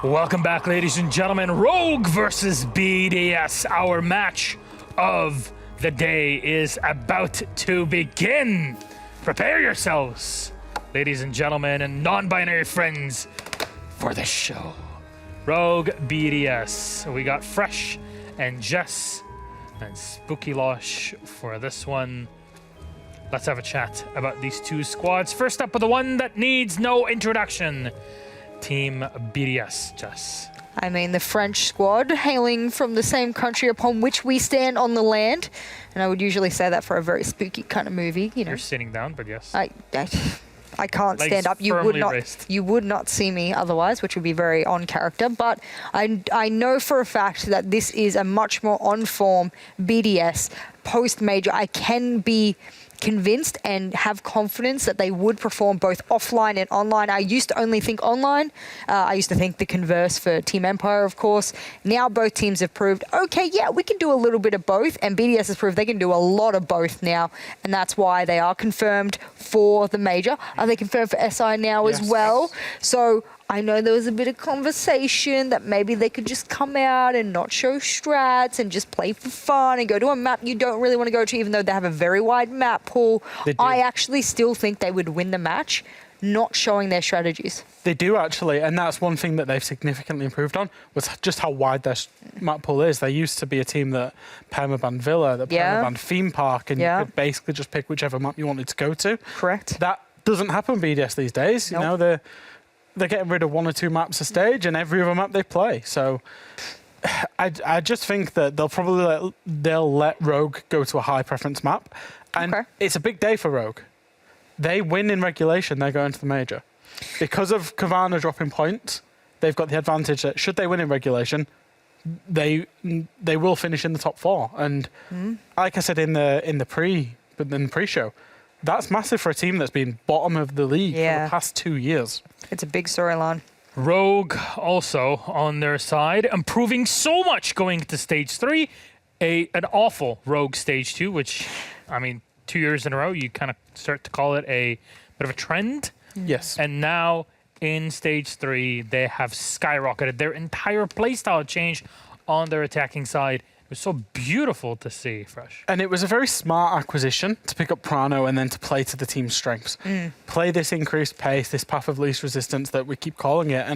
Welcome back, ladies and gentlemen. Rogue versus BDS. Our match of the day is about to begin. Prepare yourselves, ladies and gentlemen, and non-binary friends, for this show. Rogue BDS. We got Fresh and Jess and Spooky Losh for this one. Let's have a chat about these two squads. First up with the one that needs no introduction. Team BDS, Jess. I mean, the French squad, hailing from the same country upon which we stand on the land. And I would usually say that for a very spooky kind of movie, you know. You're sitting down, but yes. I can't Legs stand up. You would not see me otherwise, which would be very on character. But I know for a fact that this is a much more on-form BDS post-major. I can be convinced and have confidence that they would perform both offline and online. I used to only think online. I used to think the converse for Team Empire, of course. Now both teams have proved, okay, yeah, we can do a little bit of both, and BDS has proved they can do a lot of both now, and that's why they are confirmed for the major. Are they confirmed for SI now as well? So I know there was a bit of conversation that maybe they could just come out and not show strats and just play for fun and go to a map you don't really want to go to, even though they have a very wide map pool. I actually still think they would win the match, not showing their strategies. They do, actually, and that's one thing that they've significantly improved on, was just how wide their map pool is. They used to be a team that permabanned Villa, that permabanned Theme Park, and you could basically just pick whichever map you wanted to go to. Correct. That doesn't happen in BDS these days. You know, they're getting rid of 1 or 2 maps a stage, and every other map they play. So I just think that they'll let Rogue go to a high preference map, and it's a big day for Rogue. They win in regulation, they're going to the major. Because of Kavana dropping points, they've got the advantage that should they win in regulation, they will finish in the top 4. And like I said in the pre-show, that's massive for a team that's been bottom of the league for the past 2 years. It's a big storyline. Rogue also on their side, improving so much going to stage 3. An awful Rogue stage 2, which, I mean, 2 years in a row, you kind of start to call it a bit of a trend. Yes. And now in stage 3, they have skyrocketed. Their entire playstyle changed on their attacking side. It was so beautiful to see, Fresh. And it was a very smart acquisition to pick up Prano and then to play to the team's strengths. Play this increased pace, this path of least resistance that we keep calling it.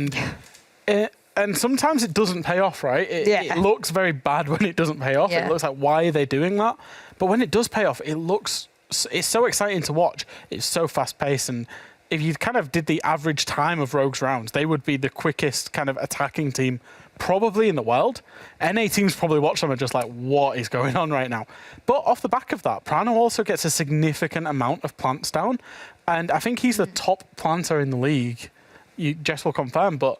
And sometimes it doesn't pay off, right? It looks very bad when it doesn't pay off. It looks like, why are they doing that? But when it does pay off, it's so exciting to watch. It's so fast-paced, and if you kind of did the average time of Rogue's rounds, they would be the quickest kind of attacking team probably in the world. NA teams probably watch them and just like, what is going on right now? But off the back of that, Prano also gets a significant amount of plants down, and I think he's the top planter in the league. Jess will confirm, but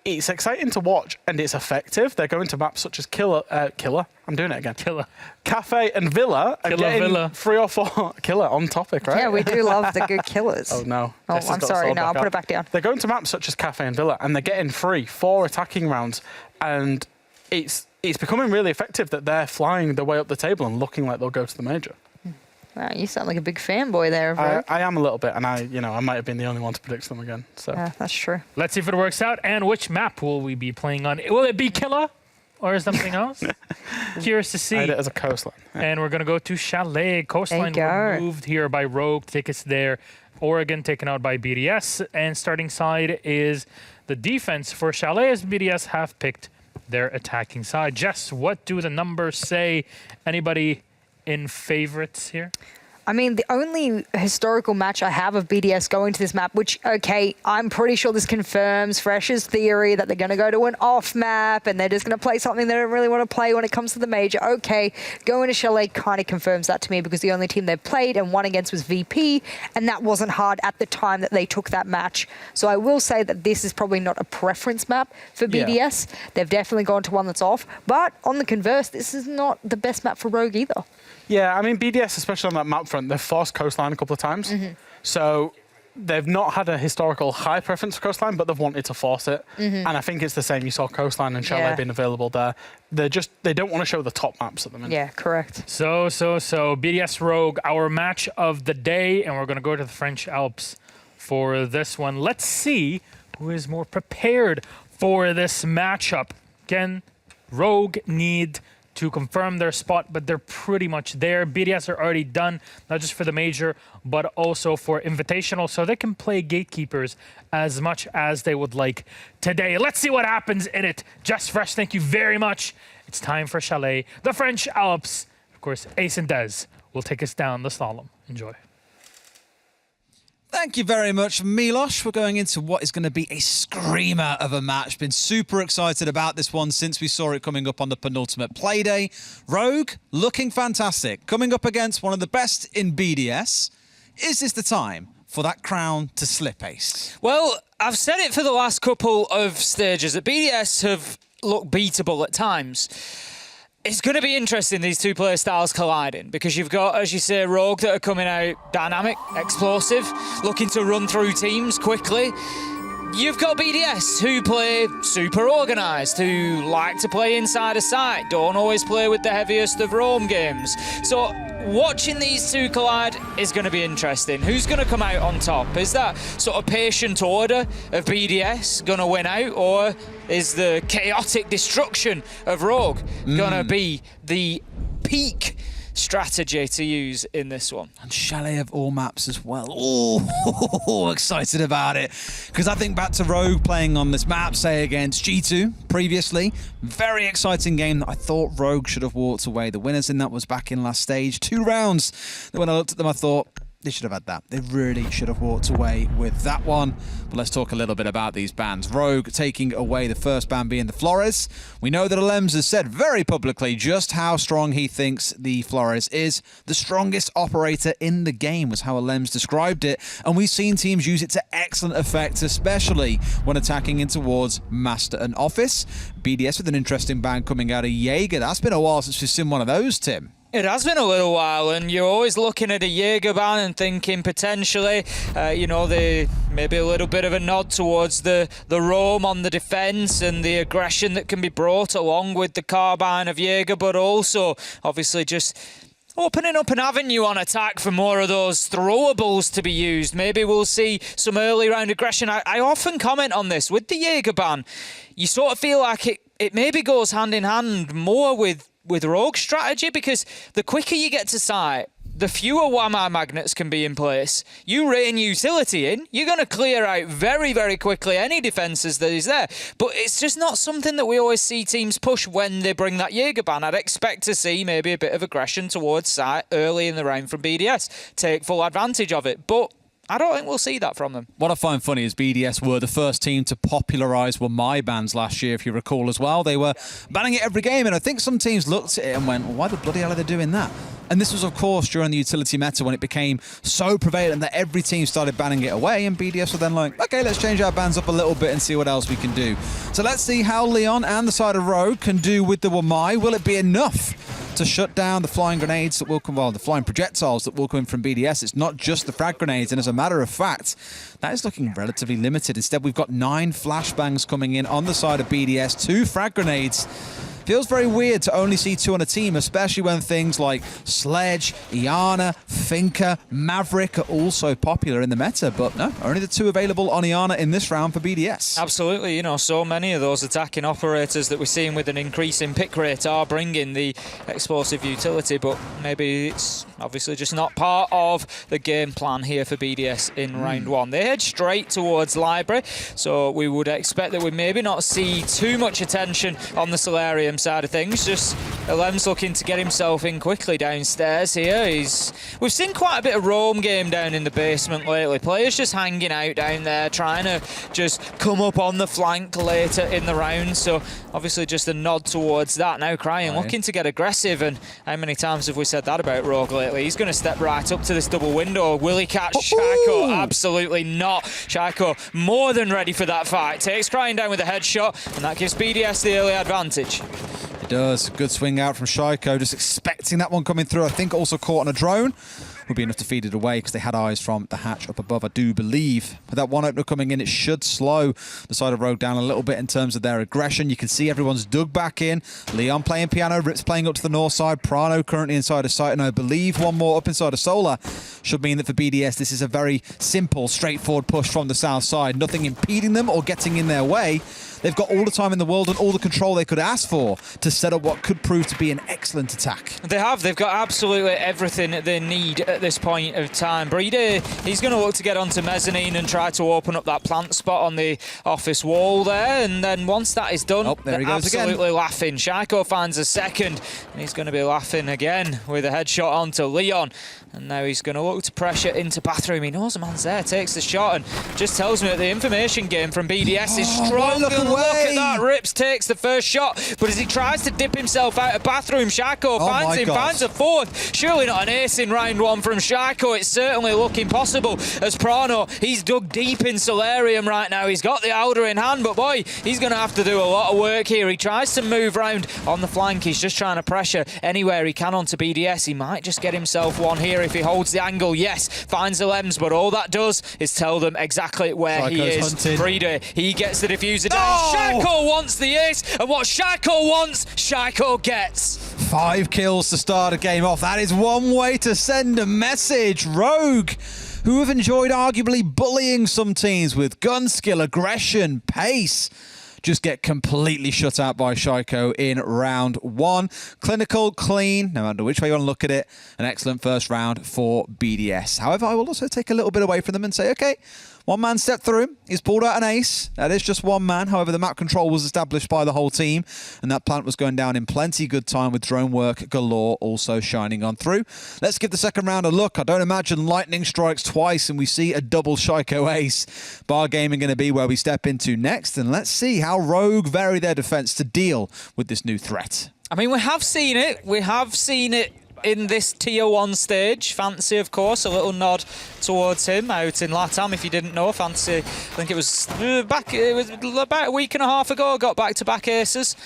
it's exciting to watch, and it's effective. They're going to maps such as Killer. I'm doing it again. Killer. Cafe and Villa. And Villa. 3 or 4 Killer on topic, right? Yeah, we do love the good killers. Oh, no. Oh, I'm sorry. No, I'll put it back down. They're going to maps such as Cafe and Villa, and they're getting 4 attacking rounds, and it's becoming really effective that they're flying their way up the table and looking like they'll go to the major. Wow, you sound like a big fanboy there, I am a little bit, and I might have been the only one to predict them again. So yeah, that's true. Let's see if it works out. And which map will we be playing on? Will it be Killer or something else? Curious to see. I had it as a coastline. Yeah. And we're going to go to Chalet. Coastline were moved here by Rogue to take us there. Oregon taken out by BDS. And starting side is the defense for Chalet, as BDS have picked their attacking side. Jess, what do the numbers say? Anybody in favorites here? I mean, the only historical match I have of BDS going to this map, which, okay, I'm pretty sure this confirms Fresh's theory that they're going to go to an off map and they're just going to play something they don't really want to play when it comes to the major. Okay, going to Chalet kind of confirms that to me, because the only team they've played and won against was VP, and that wasn't hard at the time that they took that match. So I will say that this is probably not a preference map for BDS. They've definitely gone to one that's off. But on the converse, this is not the best map for Rogue either. Yeah, I mean, BDS, especially on that map front, they've forced Coastline a couple of times. So they've not had a historical high preference for Coastline, but they've wanted to force it. And I think it's the same. You saw Coastline and Chalet being available there. They don't want to show the top maps at the minute. Yeah, correct. So BDS Rogue, our match of the day, and we're going to go to the French Alps for this one. Let's see who is more prepared for this matchup. Again, Rogue need to confirm their spot, but they're pretty much there. BDS are already done, not just for the major, but also for Invitational, so they can play gatekeepers as much as they would like today. Let's see what happens in it. Just Fresh, thank you very much. It's time for Chalet, the French Alps. Of course, Ace and Dez will take us down the slalom. Enjoy. Thank you very much, Milosh. We're going into what is going to be a screamer of a match. Been super excited about this one since we saw it coming up on the penultimate Playday. Rogue, looking fantastic. Coming up against one of the best in BDS. Is this the time for that crown to slip, Ace? Well, I've said it for the last couple of stages that BDS have looked beatable at times. It's going to be interesting, these two player styles colliding, because you've got, as you say, Rogue that are coming out dynamic, explosive, looking to run through teams quickly. You've got BDS who play super organised, who like to play inside a site, don't always play with the heaviest of roam games. So watching these two collide is going to be interesting. Who's going to come out on top? Is that sort of patient order of BDS going to win out, or is the chaotic destruction of Rogue going to be the peak strategy to use in this one? And Chalet of all maps as well. Oh, excited about it. Because I think back to Rogue playing on this map, say against G2 previously. Very exciting game that I thought Rogue should have walked away. The winners in that was back in last stage. 2 rounds. When I looked at them, I thought, they should have had that. They really should have walked away with that one. But let's talk a little bit about these bans. Rogue taking away the first ban being the Flores. We know that Alems has said very publicly just how strong he thinks the Flores is. The strongest operator in the game was how Alems described it. And we've seen teams use it to excellent effect, especially when attacking in towards Master and Office. BDS with an interesting ban coming out of Jaeger. That's been a while since we've seen one of those, Tim. It has been a little while, and you're always looking at a Jaeger ban and thinking potentially, maybe a little bit of a nod towards the roam on the defence and the aggression that can be brought along with the carbine of Jaeger, but also obviously just opening up an avenue on attack for more of those throwables to be used. Maybe we'll see some early round aggression. I often comment on this with the Jaeger ban. You sort of feel like it maybe goes hand in hand more with Rogue strategy, because the quicker you get to site, the fewer Whammer magnets can be in place. You rain utility in, you're going to clear out very, very quickly any defences that is there. But it's just not something that we always see teams push when they bring that Jaeger ban. I'd expect to see maybe a bit of aggression towards site early in the round from BDS. Take full advantage of it. But I don't think we'll see that from them. What I find funny is BDS were the first team to popularise my bans last year, if you recall as well. They were banning it every game, and I think some teams looked at it and went, well, why the bloody hell are they doing that? And this was, of course, during the utility meta when it became so prevalent that every team started banning it away, and BDS were then like, okay, let's change our bans up a little bit and see what else we can do. So let's see how Leon and the side of Rogue can do with the Wamai. Will it be enough to shut down the flying grenades that will come, well, the flying projectiles that will come in from BDS? It's not just the frag grenades, and as a matter of fact, that is looking relatively limited. Instead, we've got 9 flashbangs coming in on the side of BDS, 2 frag grenades. Feels very weird to only see 2 on a team, especially when things like Sledge, Iana, Finka, Maverick are also popular in the meta. But no, only the 2 available on Iana in this round for BDS. Absolutely, so many of those attacking operators that we're seeing with an increase in pick rate are bringing the explosive utility, but maybe it's obviously just not part of the game plan here for BDS in round 1. They head straight towards Library, so we would expect that we maybe not see too much attention on the Solarium side of things. Just Alem's looking to get himself in quickly downstairs here. We've seen quite a bit of roam game down in the basement lately. Players just hanging out down there, trying to just come up on the flank later in the round. So obviously just a nod towards that. Now Crying looking to get aggressive, and how many times have we said that about Rogue lately? He's going to step right up to this double window. Will he catch Shaiko? Absolutely not. Shaiko more than ready for that fight. Takes Crying down with a headshot, and that gives BDS the early advantage. It does. Good swing out from Shaiko, just expecting that one coming through. I think also caught on a drone. Would be enough to feed it away because they had eyes from the hatch up above, I do believe. With that one opener coming in, it should slow the side of Rogue down a little bit in terms of their aggression. You can see everyone's dug back in. Leon playing piano, Rip's playing up to the north side, Prano currently inside of site, and I believe one more up inside of Solar. Should mean that for BDS, this is a very simple, straightforward push from the south side. Nothing impeding them or getting in their way. They've got all the time in the world and all the control they could ask for to set up what could prove to be an excellent attack. They have. They've got absolutely everything they need at this point of time. Playday, he's going to look to get onto mezzanine and try to open up that plant spot on the office wall there. And then once that is done, there he they're goes absolutely laughing. Shaiko finds a second, and he's going to be laughing again with a headshot onto Leon. And now he's going to look to pressure into bathroom. He knows a man's there, takes the shot, and just tells me that the information game from BDS is strong. Look and look away. at that. Rips takes the first shot, but as he tries to dip himself out of bathroom, Shaiko finds him, finds a fourth. Surely not an ace in round one from Shaiko. It's certainly looking possible as Prano, he's dug deep in Solarium right now. He's got the Elder in hand, but boy, he's going to have to do a lot of work here. He tries to move round on the flank. He's just trying to pressure anywhere he can onto BDS. He might just get himself one here if he holds the angle. Yes, finds the Lems, but all that does is tell them exactly where he is. Playday, he gets the diffuser down. Shaiko wants the ace, and what Shaiko wants, Shaiko gets. 5 kills to start a game off. That is one way to send a message. Rogue, who have enjoyed arguably bullying some teams with gun skill, aggression, pace, just get completely shut out by Shaiko in round 1. Clinical, clean, no matter which way you want to look at it, an excellent first round for BDS. However, I will also take a little bit away from them and say, okay, one man stepped through him. He's pulled out an ace. That is just one man. However, the map control was established by the whole team, and that plant was going down in plenty good time with drone work galore also shining on through. Let's give the second round a look. I don't imagine lightning strikes twice and we see a double Shaiko ace. Bar gaming going to be where we step into next, and let's see how Rogue vary their defense to deal with this new threat. I mean, we have seen it. We have seen it in this Tier 1 stage. Fancy, of course, a little nod towards him out in LATAM. If you didn't know, Fancy, I think it was about a week and a half ago, got back-to-back aces.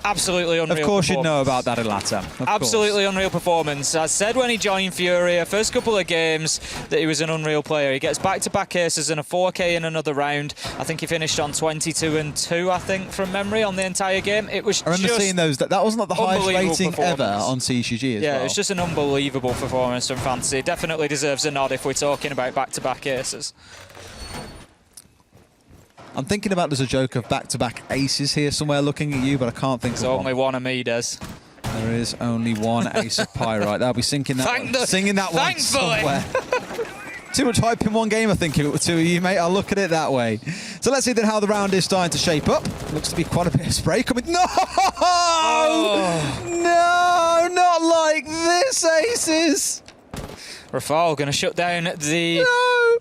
Absolutely unreal. Of course you'd know about that in LATAM. Absolutely unreal performance. I said when he joined Furia, first couple of games, that he was an unreal player. He gets back-to-back aces and a 4K in another round. I think he finished on 22 and 2, I think, from memory on the entire game. It was I remember seeing those. That wasn't like the highest rating ever on CCG as well. Yeah, it was just an unbelievable performance from Fantasy. Definitely deserves a nod if we're talking about back-to-back aces. I'm thinking about there's a joke of back-to-back aces here somewhere looking at you, but I can't think There's of only one of me, Des. There is only one ace of Pyrite. They'll be singing that one somewhere. Too much hype in one game, I think, with two of you, mate. I'll look at it that way. So let's see then how the round is starting to shape up. Looks to be quite a bit of spray coming. No! Oh. No, not like this, aces. Rafal going to shut down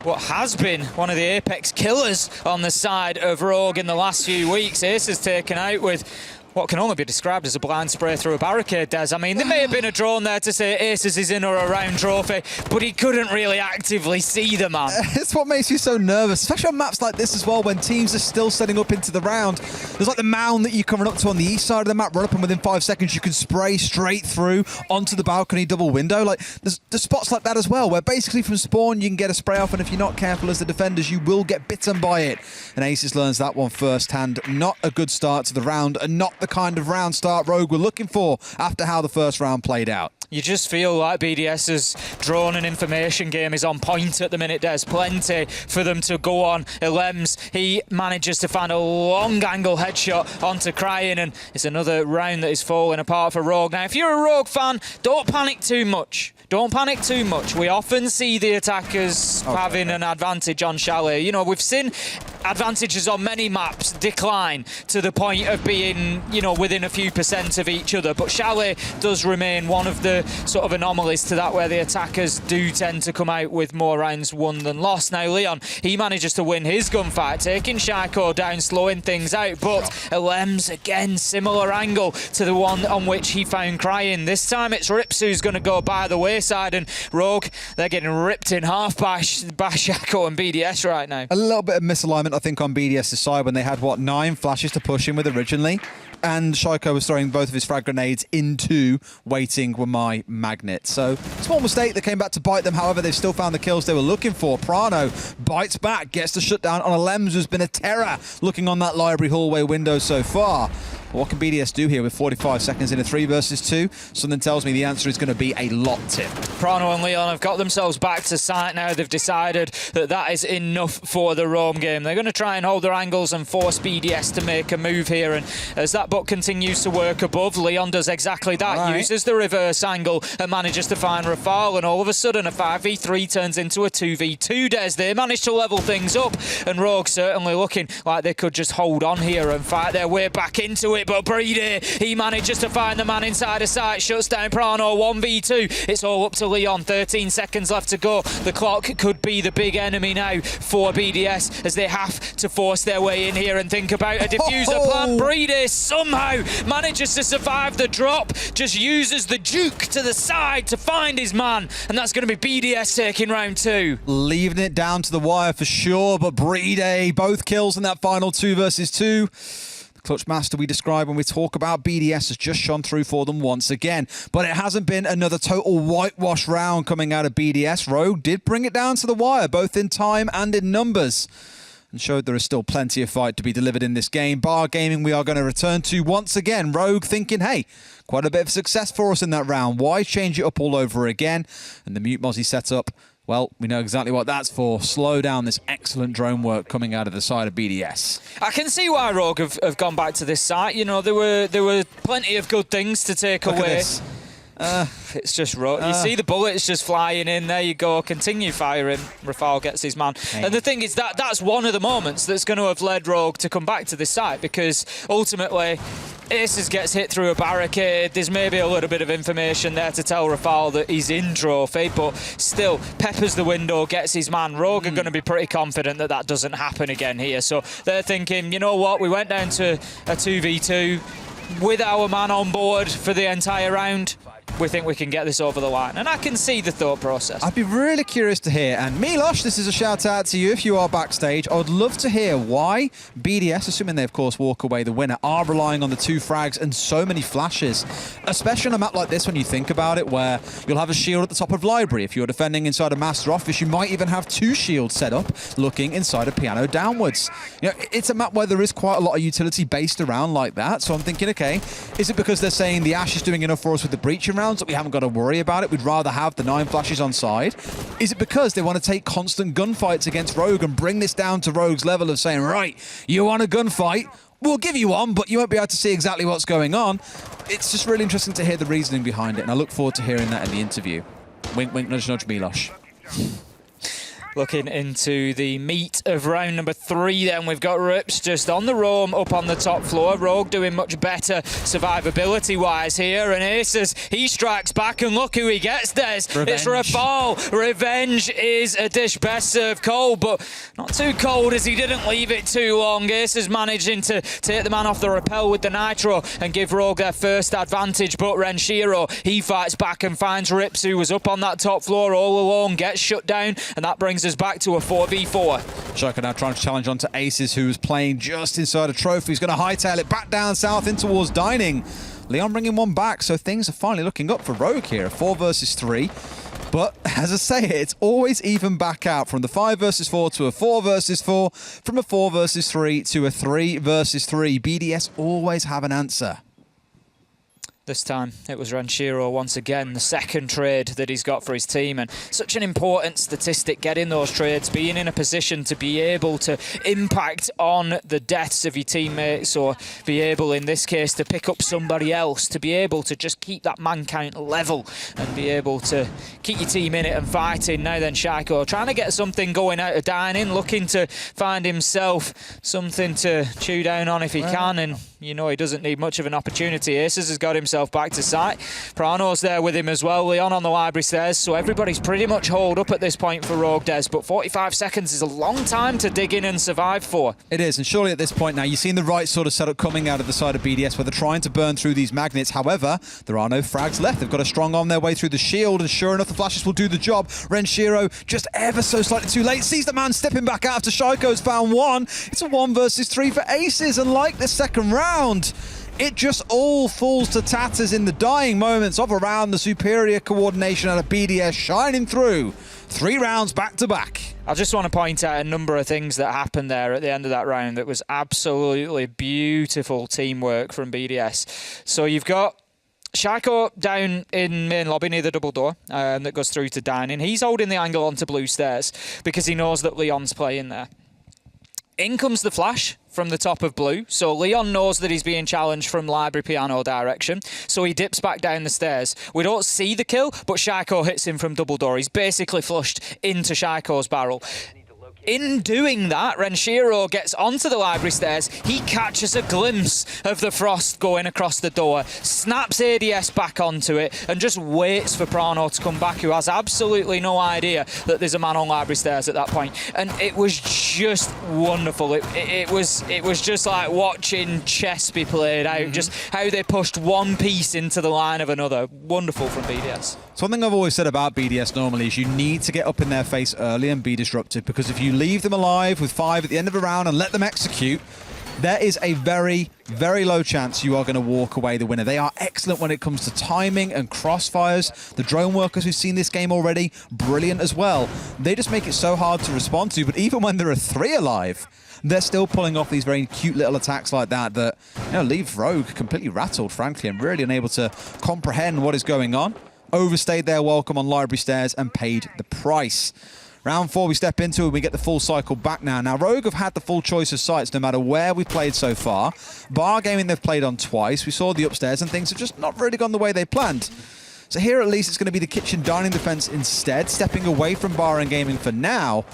what has been one of the apex killers on the side of Rogue in the last few weeks. Ace is taken out with what can only be described as a blind spray through a barricade, Des. I mean, there may have been a drone there to say Aces is in or around trophy, but he couldn't really actively see the man. It's what makes you so nervous, especially on maps like this as well, when teams are still setting up into the round. There's like the mound that you're coming up to on the east side of the map, run up and within 5 seconds you can spray straight through onto the balcony double window. Like, there's spots like that as well, where basically from spawn you can get a spray off, and if you're not careful as the defenders, you will get bitten by it. And Aces learns that one firsthand. Not a good start to the round, and not the kind of round start Rogue were looking for after how the first round played out. You just feel like BDS's drone and information game is on point at the minute. There's plenty for them to go on. Elems, he manages to find a long angle headshot onto Crying, and it's another round that is falling apart for Rogue. Now, if you're a Rogue fan, don't panic too much. Don't panic too much. We often see the attackers having an advantage on Chalet. You know, we've seen advantages on many maps decline to the point of being, you know, within a few % of each other. But Chalet does remain one of the sort of anomalies to that, where the attackers do tend to come out with more rounds won than lost. Now, Leon, he manages to win his gunfight, taking Shaiko down, slowing things out. But Elems, again, similar angle to the one on which he found Crying. This time it's Rips who's going to go by the wayside, and Rogue, they're getting ripped in half by Shaiko and BDS right now. A little bit of misalignment, I think, on BDS's side when they had, 9 flashes to push in with originally, and Shaiko was throwing both of his frag grenades into waiting with my magnet. So, small mistake that came back to bite them. However, they've still found the kills they were looking for. Prano bites back, gets the shutdown on a Lems who's been a terror looking on that library hallway window so far. What can BDS do here with 45 seconds in a 3 versus 2? Something tells me the answer is going to be a lot, Tim. Prano and Leon have got themselves back to site now. They've decided that that is enough for the roam game. They're going to try and hold their angles and force BDS to make a move here. And as that butt continues to work above, Leon does exactly that. Right. Uses the reverse angle and manages to find Rafal. And all of a sudden, a 5v3 turns into a 2v2. Des, they manage to level things up. And Rogue certainly looking like they could just hold on here and fight their way back into it. But Playday, he manages to find the man inside of sight, shuts down Prano, 1v2. It's all up to Leon, 13 seconds left to go. The clock could be the big enemy now for BDS as they have to force their way in here and think about a diffuser plan. Playday somehow manages to survive the drop, just uses the juke to the side to find his man, and that's going to be BDS taking round 2. Leaving it down to the wire for sure, but Playday, both kills in that final 2 versus 2. Clutch Master we describe when we talk about BDS has just shone through for them once again. But it hasn't been another total whitewash round coming out of BDS. Rogue did bring it down to the wire, both in time and in numbers, and showed there is still plenty of fight to be delivered in this game. Bar gaming we are going to return to once again. Rogue thinking, hey, quite a bit of success for us in that round. Why change it up all over again? And the Mute Mozzie setup, well, we know exactly what that's for. Slow down this excellent drone work coming out of the side of BDS. I can see why Rogue have gone back to this site. You know, there were plenty of good things to take Look away. at this. It's just Rogue. You see the bullets just flying in. There you go. Continue firing. Rafal gets his man. Hey. And the thing is that's one of the moments that's going to have led Rogue to come back to this site, because ultimately Aces gets hit through a barricade. There's maybe a little bit of information there to tell Rafal that he's in trophy, but still peppers the window, gets his man. Rogue are going to be pretty confident that that doesn't happen again here. So they're thinking, you know what, we went down to a 2v2 with our man on board for the entire round. We think we can get this over the line. And I can see the thought process. I'd be really curious to hear, and Milosh, this is a shout out to you if you are backstage. I would love to hear why BDS, assuming they of course walk away the winner, are relying on the 2 frags and so many flashes. Especially on a map like this when you think about it, where you'll have a shield at the top of library. If you're defending inside a master office, you might even have 2 shields set up looking inside a piano downwards. You know, it's a map where there is quite a lot of utility based around like that. So I'm thinking, okay, is it because they're saying the Ash is doing enough for us with the breaching rounds that we haven't got to worry about it? We'd rather have the 9 flashes on side. Is it because they want to take constant gunfights against Rogue and bring this down to Rogue's level of saying, right, you want a gunfight? We'll give you one, but you won't be able to see exactly what's going on. It's just really interesting to hear the reasoning behind it, and I look forward to hearing that in the interview. Wink, wink, nudge, nudge, Milosh. Looking into the meat of round number 3 then, we've got Rips just on the roam up on the top floor. Rogue doing much better survivability wise here, and Aces, he strikes back, and look who he gets, Des. Revenge. It's Rafal. Revenge is a dish best served cold, but not too cold as he didn't leave it too long. Aces managing to take the man off the rappel with the nitro and give Rogue their first advantage, but Renshiro, he fights back and finds Rips, who was up on that top floor all alone, gets shut down, and that brings us back to a 4v4. Shaka now trying to challenge onto Aces, who was playing just inside a trophy. He's going to hightail it back down south in towards Dining. Leon bringing one back, so things are finally looking up for Rogue here. A 4 versus 3. But as I say, it's always even back out from the 5 versus 4 to a 4 versus 4, from a 4 versus 3 to a 3 versus 3. BDS always have an answer. This time it was Ranchiro once again, the second trade that he's got for his team, and such an important statistic, getting those trades, being in a position to be able to impact on the deaths of your teammates, or be able in this case to pick up somebody else, to be able to just keep that man count level and be able to keep your team in it and fighting. Now then, Shaiko trying to get something going out of Dining, looking to find himself something to chew down on if he can, and you know he doesn't need much of an opportunity. Aces has got himself back to site. Prano's there with him as well. Leon on the library stairs. So everybody's pretty much holed up at this point for Rogue Des. But 45 seconds is a long time to dig in and survive for. It is, and surely at this point now, you've seen the right sort of setup coming out of the side of BDS, where they're trying to burn through these magnets. However, there are no frags left. They've got a strong on their way through the shield, and sure enough, the flashes will do the job. Renshiro just ever so slightly too late. Sees the man stepping back out after Shaiko's found one. It's a 1 versus 3 for Aces, and like the second round, it just all falls to tatters in the dying moments of a round. The superior coordination out of BDS shining through. 3 rounds back to back. I just want to point out a number of things that happened there at the end of that round that was absolutely beautiful teamwork from BDS. So you've got Shaiko down in main lobby near the double door that goes through to dining. He's holding the angle onto blue stairs because he knows that Leon's playing there. In comes the flash from the top of blue. So Leon knows that he's being challenged from library piano direction. So he dips back down the stairs. We don't see the kill, but Shaiko hits him from double door. He's basically flushed into Shaiko's barrel. In doing that, Renshiro gets onto the library stairs. He catches a glimpse of the frost going across the door, snaps ADS back onto it, and just waits for Prano to come back, who has absolutely no idea that there's a man on library stairs at that point. And it was just wonderful. It was just like watching chess be played out, just how they pushed one piece into the line of another. Wonderful from BDS. So one thing I've always said about BDS normally is you need to get up in their face early and be disruptive, because if you leave them alive with 5 at the end of a round and let them execute, there is a very, very low chance you are going to walk away the winner. They are excellent when it comes to timing and crossfires. The drone workers we've seen this game already, brilliant as well. They just make it so hard to respond to, but even when there are 3 alive, they're still pulling off these very cute little attacks like that leave Rogue completely rattled, frankly, and really unable to comprehend what is going on. Overstayed their welcome on library stairs and paid the price. Round 4 we step into and we get the full cycle back now. Now, Rogue have had the full choice of sites no matter where we've played so far. Bar gaming they've played on twice. We saw the upstairs and things have just not really gone the way they planned. So here at least it's going to be the kitchen dining defense instead, stepping away from bar and gaming for now.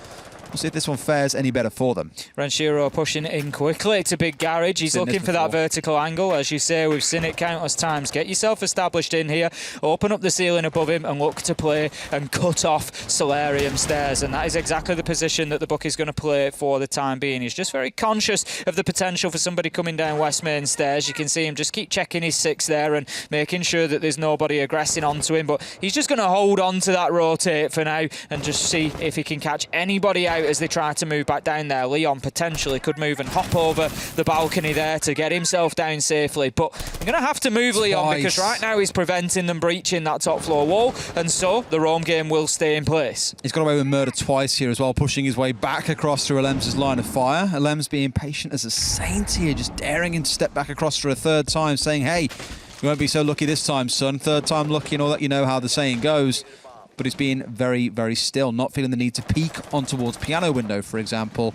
We'll see if this one fares any better for them. Renshiro pushing in quickly to Big Garage. He's looking for that vertical angle. As you say, we've seen it countless times. Get yourself established in here, open up the ceiling above him and look to play and cut off Solarium stairs. And that is exactly the position that the book is going to play for the time being. He's just very conscious of the potential for somebody coming down West Main stairs. You can see him just keep checking his 6 there and making sure that there's nobody aggressing onto him. But he's just going to hold on to that rotate for now and just see if he can catch anybody out as they try to move back down there. Leon potentially could move and hop over the balcony there to get himself down safely, but I'm going to have to move Leon because right now he's preventing them breaching that top floor wall, and so the roam game will stay in place. He's got away with murder twice here as well, pushing his way back across through Alem's line of fire. Alem's being patient as a saint here, just daring him to step back across for a 3rd time, saying, hey, you won't be so lucky this time, son. 3rd time lucky and all that, you know how the saying goes. But he's being very, very still, not feeling the need to peek on towards piano window, for example.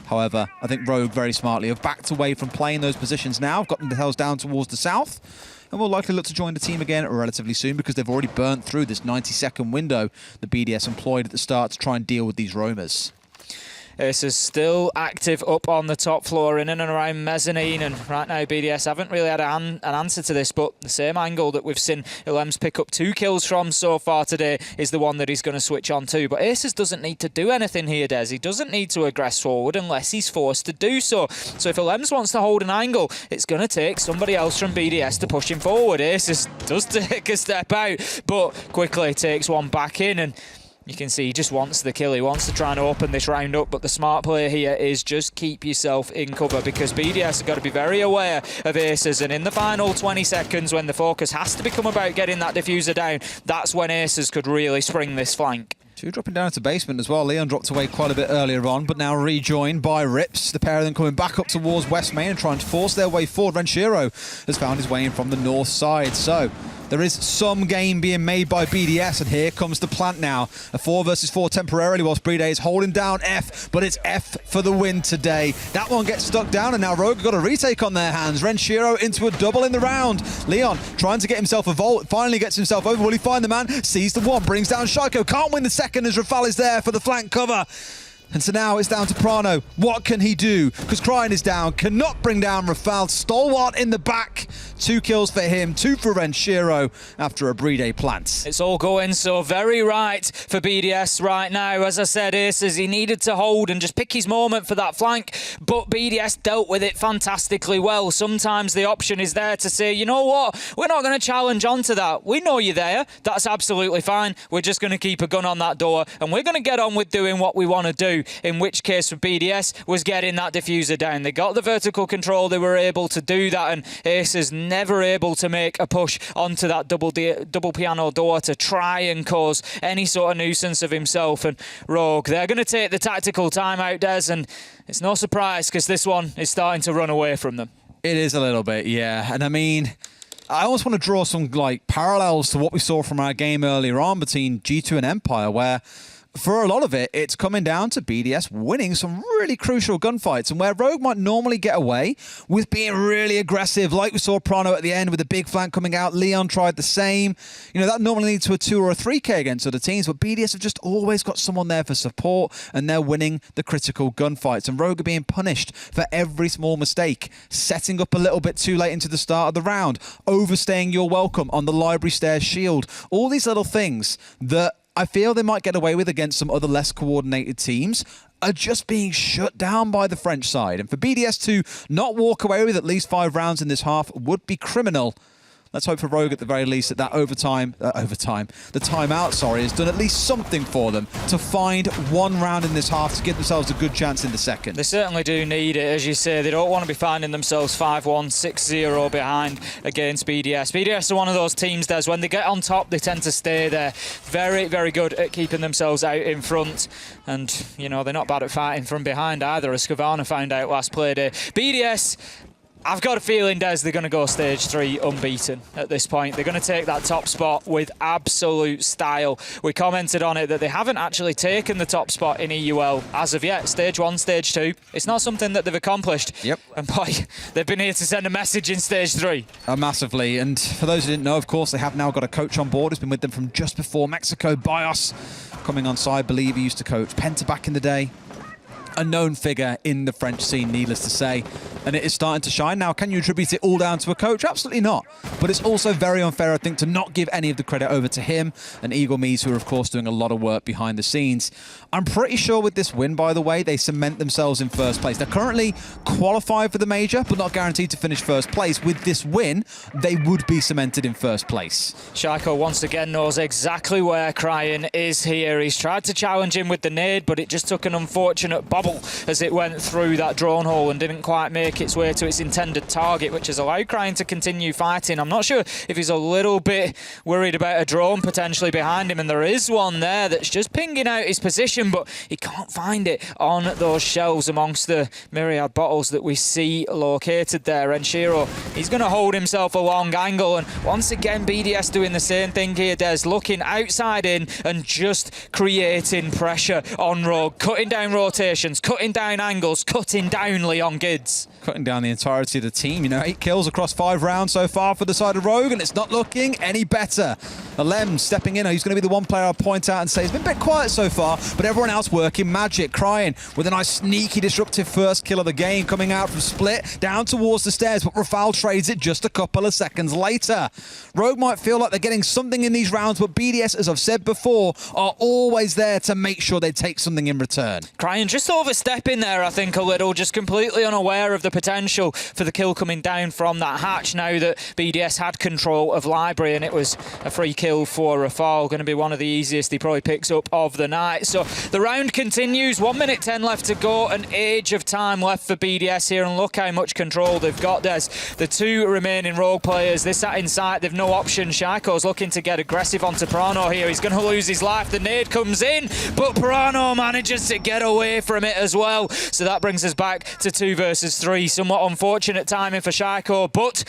However, I think Rogue very smartly have backed away from playing those positions now, gotten the hells down towards the south, and will likely look to join the team again relatively soon because they've already burnt through this 90-second window the BDS employed at the start to try and deal with these roamers. This is still active up on the top floor in and around mezzanine, and right now BDS haven't really had an answer to this, but the same angle that we've seen Ilems pick up 2 kills from so far today is the one that he's going to switch on to. But Aces doesn't need to do anything here, Des. He doesn't need to aggress forward unless he's forced to do so. So if Ilems wants to hold an angle, it's going to take somebody else from BDS to push him forward. Aces does take a step out, but quickly takes one back in, and you can see he just wants the kill. He wants to try and open this round up, but the smart play here is just keep yourself in cover because BDS have got to be very aware of Aces, and in the final 20 seconds when the focus has to become about getting that diffuser down, that's when Aces could really spring this flank. 2 dropping down into basement as well. Leon dropped away quite a bit earlier on, but now rejoined by Rips. The pair of them coming back up towards West Main and trying to force their way forward. Renshiro has found his way in from the north side, so there is some game being made by BDS, and here comes the plant now. A 4 versus 4 temporarily whilst Playday is holding down F, but it's F for the win today. That one gets stuck down, and now Rogue got a retake on their hands. Renshiro into a double in the round. Leon trying to get himself a vault, finally gets himself over. Will he find the man? Sees the one, brings down Shaiko. Can't win the second as Rafal is there for the flank cover. And so now it's down to Prano. What can he do? Because Cryin is down, cannot bring down Rafal. Stalwart in the back. 2 kills for him, 2 for Renshiro after a Playday plant. It's all going so very right for BDS right now. As I said, Aces, he needed to hold and just pick his moment for that flank, but BDS dealt with it fantastically well. Sometimes the option is there to say, you know what, we're not going to challenge onto that. We know you're there. That's absolutely fine. We're just going to keep a gun on that door, and we're going to get on with doing what we want to do. do, in which case for BDS was getting that diffuser down. They got the vertical control, they were able to do that, and Ace is never able to make a push onto that double piano door to try and cause any sort of nuisance of himself and Rogue. They're going to take the tactical timeout, Des, and it's no surprise because this one is starting to run away from them. It is a little bit, yeah. And I mean, I almost want to draw some like parallels to what we saw from our game earlier on between G2 and Empire, where for a lot of it, it's coming down to BDS winning some really crucial gunfights, and where Rogue might normally get away with being really aggressive, like we saw Prano at the end with the big flank coming out. Leon tried the same. You know, that normally leads to a 2 or a 3K against other teams, but BDS have just always got someone there for support, and they're winning the critical gunfights. And Rogue are being punished for every small mistake, setting up a little bit too late into the start of the round, overstaying your welcome on the library stairs shield. All these little things that I feel they might get away with against some other less coordinated teams are just being shut down by the French side. And for BDS to not walk away with at least 5 rounds in this half would be criminal. Let's hope for Rogue at the very least that the timeout, has done at least something for them to find 1 round in this half to give themselves a good chance in the second. They certainly do need it, as you say. They don't want to be finding themselves 5-1, 6-0 behind against BDS. BDS are one of those teams, Des, when they get on top, they tend to stay there. Very, very good at keeping themselves out in front. And, you know, they're not bad at fighting from behind either, as Skavana found out last Playday. BDS, I've got a feeling, Des, they're going to go stage 3 unbeaten at this point. They're going to take that top spot with absolute style. We commented on it that they haven't actually taken the top spot in EUL as of yet. Stage 1, stage 2. It's not something that they've accomplished. Yep. And boy, they've been here to send a message in stage 3. Massively. And for those who didn't know, of course, they have now got a coach on board who's been with them from just before Mexico. Bios coming on side. Believe he used to coach Penta back in the day. A known figure in the French scene, needless to say, and it is starting to shine. Now, can you attribute it all down to a coach? Absolutely not. But it's also very unfair, I think, to not give any of the credit over to him and Eagle Mees, who are, of course, doing a lot of work behind the scenes. I'm pretty sure with this win, by the way, they cement themselves in first place. They're currently qualified for the major, but not guaranteed to finish first place. With this win, they would be cemented in first place. Shaiko once again knows exactly where Cryan is here. He's tried to challenge him with the nade, but it just took an unfortunate bobble as it went through that drone hole and didn't quite make its way to its intended target, which has allowed Cryan to continue fighting. I'm not sure if he's a little bit worried about a drone potentially behind him, and there is one there that's just pinging out his position, but he can't find it on those shelves amongst the myriad bottles that we see located there. And Shiro, he's going to hold himself a long angle, and once again BDS doing the same thing here, Des, looking outside in and just creating pressure on Rogue, cutting down rotations, cutting down angles, cutting down Leon Gids. Cutting down the entirety of the team. You know, 8 kills across 5 rounds so far for the side of Rogue, and it's not looking any better. Alem stepping in. He's going to be the one player I'll point out and say he's been a bit quiet so far, but everyone else working magic. Cryan with a nice sneaky disruptive first kill of the game coming out from Split down towards the stairs, but Rafal trades it just a couple of seconds later. Rogue might feel like they're getting something in these rounds, but BDS, as I've said before, are always there to make sure they take something in return. Cryan just overstepping there, I think, a little, just completely unaware of the potential for the kill coming down from that hatch now that BDS had control of Library, and it was a free kill for Rafal. Going to be one of the easiest he probably picks up of the night. So the round continues. 1 minute 10 left to go. An age of time left for BDS here, and look how much control they've got. There's the 2 remaining Rogue players. They sat inside. They've no option. Shaiko's looking to get aggressive onto Prano here. He's going to lose his life. The nade comes in, but Prano manages to get away from it as well. So that brings us back to 2 versus 3. Somewhat unfortunate timing for Shaiko, but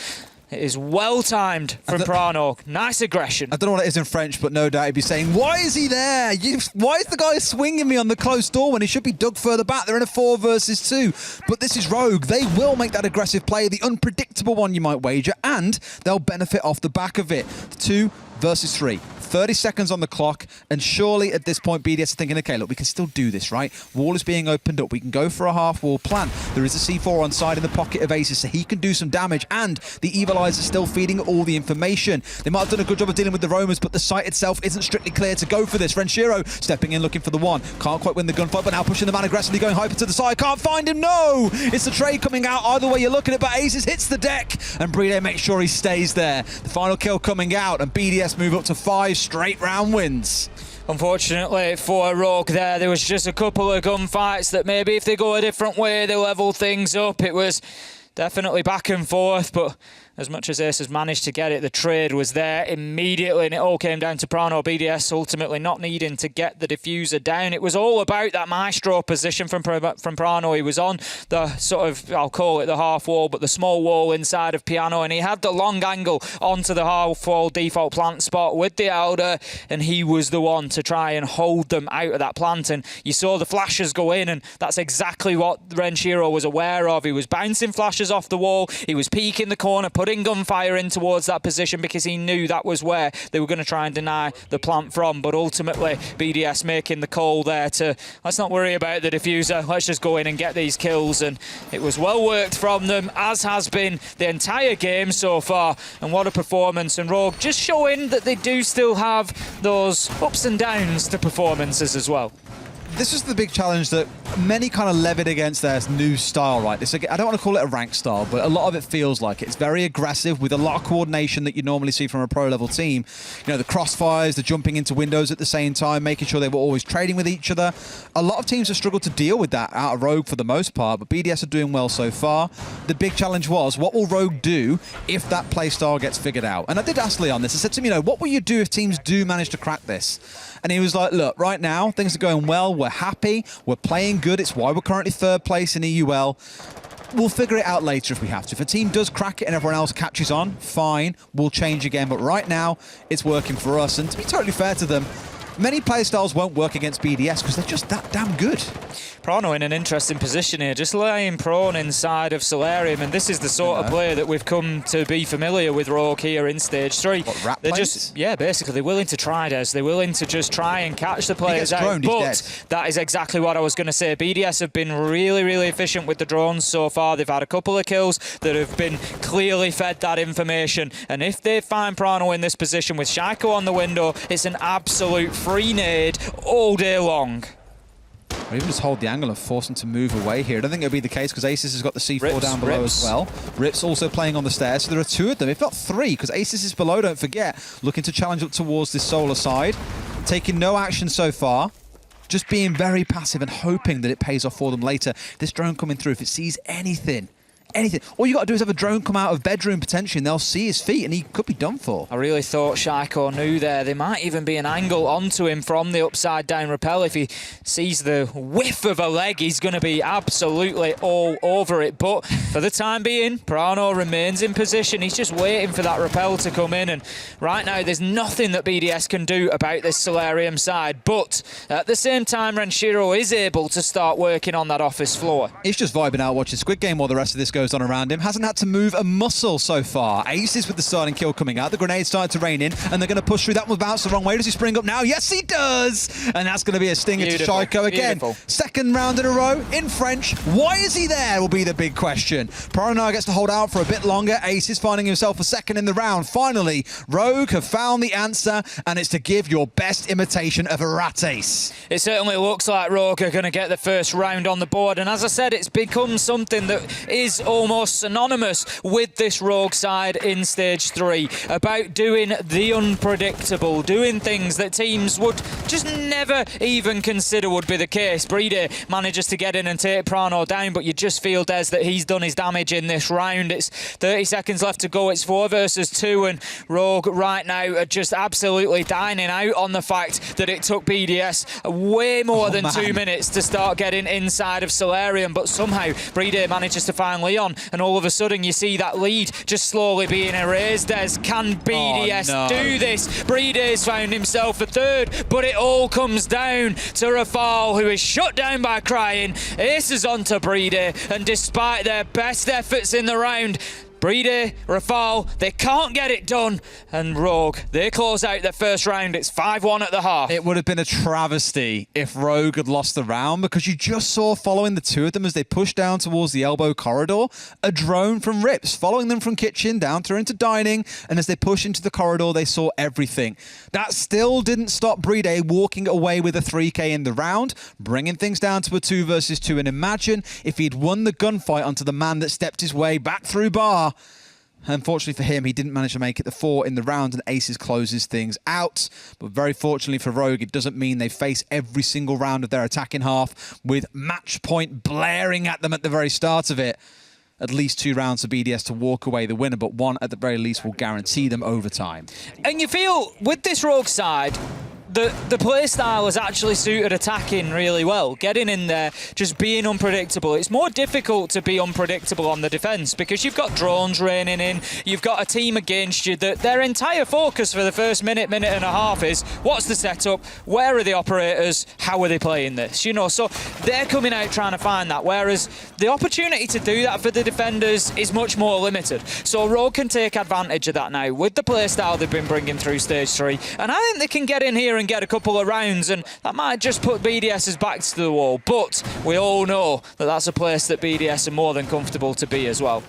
it is well timed from Prano. Nice aggression. I don't know what it is in French, but no doubt he'd be saying, why is he there? Why is the guy swinging me on the closed door when he should be dug further back? They're in a 4 versus 2. But this is Rogue. They will make that aggressive play, the unpredictable one you might wager, and they'll benefit off the back of it. 2 versus 3. 30 seconds on the clock, and surely at this point BDS are thinking, okay, look, we can still do this, right? Wall is being opened up. We can go for a half-wall plan. There is a C4 on side in the pocket of Aces, so he can do some damage, and the Evilizer is still feeding all the information. They might have done a good job of dealing with the roamers, but the site itself isn't strictly clear to go for this. Renshiro stepping in, looking for the 1. Can't quite win the gunfight, but now pushing the man aggressively, going hyper to the side. Can't find him, no! It's the trade coming out. Either way you're looking at it, but Aces hits the deck, and Brede makes sure he stays there. The final kill coming out, and BDS move up to 5 straight round wins. Unfortunately for Rogue there was just a couple of gunfights that maybe if they go a different way, they level things up. It was definitely back and forth, but as much as Ace has managed to get it, the trade was there immediately, and it all came down to Prano BDS ultimately not needing to get the diffuser down. It was all about that maestro position from Prano. He was on the sort of, I'll call it the half wall, but the small wall inside of Piano, and he had the long angle onto the half wall default plant spot with the Elder, and he was the one to try and hold them out of that plant. And you saw the flashes go in, and that's exactly what Renshiro was aware of. He was bouncing flashes off the wall, he was peeking the corner, putting gunfire in towards that position because he knew that was where they were going to try and deny the plant from. But ultimately, BDS making the call there to, let's not worry about the diffuser, let's just go in and get these kills. And it was well worked from them, as has been the entire game so far. And what a performance. And Rogue just showing that they do still have those ups and downs to performances as well. This is the big challenge that many kind of levied against their new style, right? I don't want to call it a rank style, but a lot of it feels like it. It's very aggressive with a lot of coordination that you normally see from a pro-level team. You know, the crossfires, the jumping into windows at the same time, making sure they were always trading with each other. A lot of teams have struggled to deal with that out of Rogue for the most part, but BDS are doing well so far. The big challenge was, what will Rogue do if that play style gets figured out? And I did ask Leon this. I said to him, you know, what will you do if teams do manage to crack this? And he was like, look, right now, things are going well. We're happy. We're playing good. It's why we're currently third place in EUL. We'll figure it out later if we have to. If a team does crack it and everyone else catches on, fine, we'll change again. But right now, it's working for us. And to be totally fair to them, many playstyles won't work against BDS because they're just that damn good. Prano in an interesting position here, just laying prone inside of Solarium, and this is the sort of player that we've come to be familiar with Rogue here in Stage 3. What, rat they're plays? just, yeah, basically they're willing to try this. They're willing to just try and catch the players out. Droned, but that is exactly what I was going to say. BDS have been really, really efficient with the drones so far. They've had a couple of kills that have been clearly fed that information, and if they find Prano in this position with Shaiko on the window, it's an absolute free nade all day long. Or even just hold the angle and force them to move away here. I don't think it'll be the case because Aces has got the C4 down below as well. Rips also playing on the stairs. So there are two of them, if not three, because Aces is below, don't forget. Looking to challenge up towards this solar side. Taking no action so far. Just being very passive and hoping that it pays off for them later. This drone coming through, if it sees anything, all you got to do is have a drone come out of bedroom potentially and they'll see his feet and he could be done for. I really thought Shaiko knew there. There might even be an angle onto him from the upside down rappel. If he sees the whiff of a leg, he's going to be absolutely all over it. But for the time being, Prano remains in position. He's just waiting for that rappel to come in. And right now, there's nothing that BDS can do about this Solarium side. But at the same time, Renshiro is able to start working on that office floor. He's just vibing out watching Squid Game while the rest of this goes on around him. Hasn't had to move a muscle so far. Aces with the starting kill coming out. The grenade starting to rain in, and they're going to push through. That one bounced the wrong way. Does he spring up now? Yes, he does! And that's going to be a stinger to Shaiko again. Beautiful. Second round in a row in French. Why is he there will be the big question. Prano gets to hold out for a bit longer. Aces finding himself a second in the round. Finally, Rogue have found the answer, and it's to give your best imitation of a rat ace. It certainly looks like Rogue are going to get the first round on the board, and as I said, it's become something that is almost synonymous with this Rogue side in Stage 3, about doing the unpredictable, doing things that teams would just never even consider would be the case. Playday manages to get in and take Prano down, but you just feel, Des, that he's done his damage in this round. It's 30 seconds left to go. It's 4 versus 2, and Rogue right now are just absolutely dining out on the fact that it took BDS way more than 2 minutes to start getting inside of Solarium, but somehow Playday manages to find Leon, and all of a sudden you see that lead just slowly being erased. Can BDS do this? Breeday's found himself a third, but it all comes down to Rafal, who is shut down by crying. Aces onto Playday, and despite their best efforts in the round, Playday, Rafal, they can't get it done. And Rogue, they close out their first round. It's 5-1 at the half. It would have been a travesty if Rogue had lost the round, because you just saw, following the two of them as they pushed down towards the elbow corridor, a drone from Rips following them from kitchen down through into dining, and as they push into the corridor, they saw everything. That still didn't stop Playday walking away with a 3K in the round, bringing things down to a 2 versus 2. And imagine if he'd won the gunfight onto the man that stepped his way back through bar. Unfortunately for him, he didn't manage to make it the 4 in the round, and Aces closes things out. But very fortunately for Rogue, it doesn't mean they face every single round of their attacking half with match point blaring at them at the very start of it. At least 2 rounds for BDS to walk away the winner, but 1 at the very least will guarantee them overtime. And you feel, with this Rogue side, the play style has actually suited attacking really well. Getting in there, just being unpredictable. It's more difficult to be unpredictable on the defence because you've got drones raining in, you've got a team against you that their entire focus for the first minute and a half is what's the setup, where are the operators, how are they playing this? You know, so they're coming out trying to find that, whereas the opportunity to do that for the defenders is much more limited. So Rogue can take advantage of that now with the play style they've been bringing through Stage 3, and I think they can get in here and get a couple of rounds, and that might just put BDS's backs to the wall, but we all know that that's a place that BDS are more than comfortable to be as well.